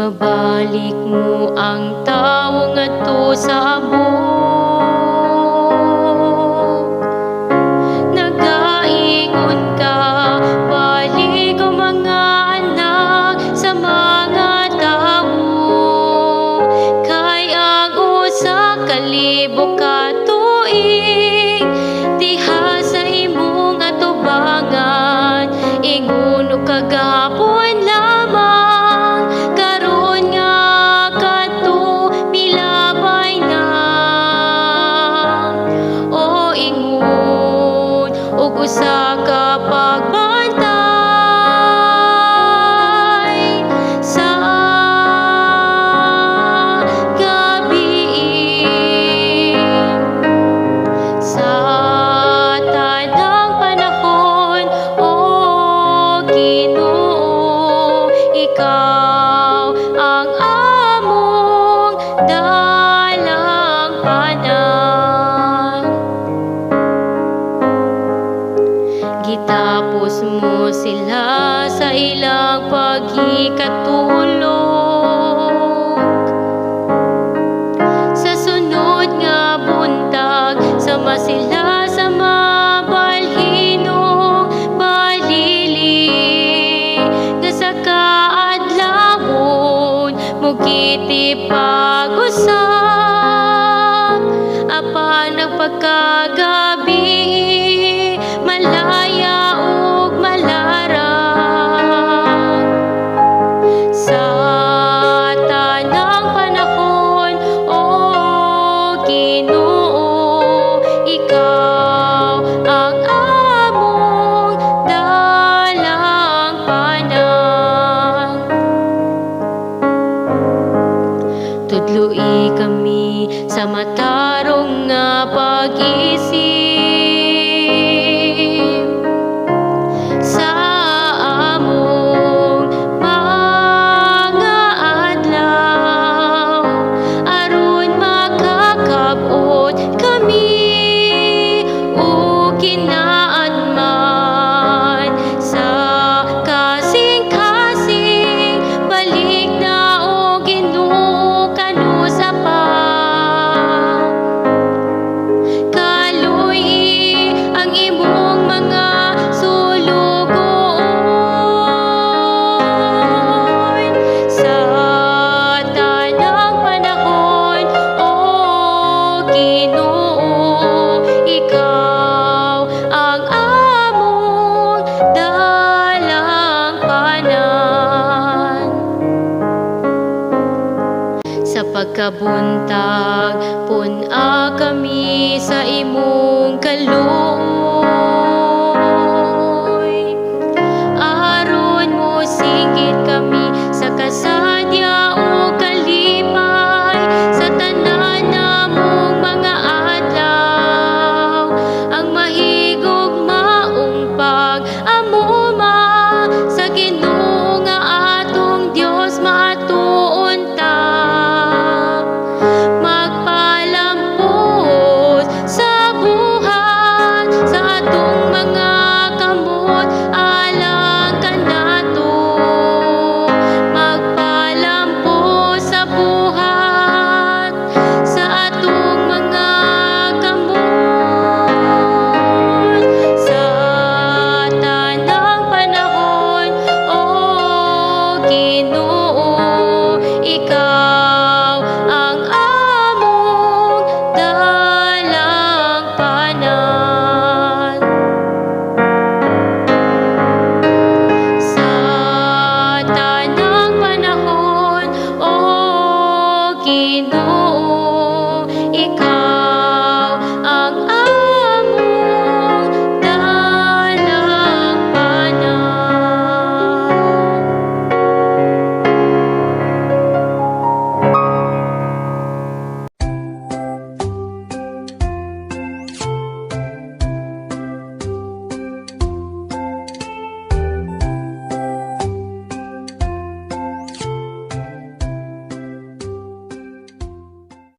Mabalik mo ang tawo ngadto sa abok. Nagaingon ka, balik o mga anak sa mga tawo. Kay ang usa ka libo ka tuig, diha sa imong atubangan. Ingon o kagahapon lamang, karon nga kadto milabay na. O ingon og usa ka pagbantay sa gabi. Sa tanang panahon, o Ginoo, ikaw ang among dalangpanan. Gitapos mo sila sa ilang paghikatulog. Sa sunod nga buntag, sama sila sa mabalhinong balili. Nga sa kaadlawon, mugiti pag-usap. Apan ang pagkagabi, malaya ug malarang. Sa tanang panahon, o Ginoo, ikaw ang among dalangpanan. Tudloi kami sa matarong nga pag-isip sa among mga adlaw, aron makakabot kami o kinaadman sa kasing-kasing. Balik na o Ginoo kanusa pa. Kaluy ang imong mga sulugoon sa tanang panahon, o Ginoo, ikaw ang among dalangpanan. Sa pagkabuntag, pun-a kami sa imong kaluoy. Aron mo singgit kami sa kasadya o kalipay sa tanan namong mga adlaw. Ang mahigugmaong pag-amuma sa Ginoo nga atong Dios matuon ta. Magpalampot sa buhat sa atong mga kamot, alang kanato. Magpalampot sa buhat sa atong mga kamot. Sa tanang panahon, o Ginoo, ikaw ang among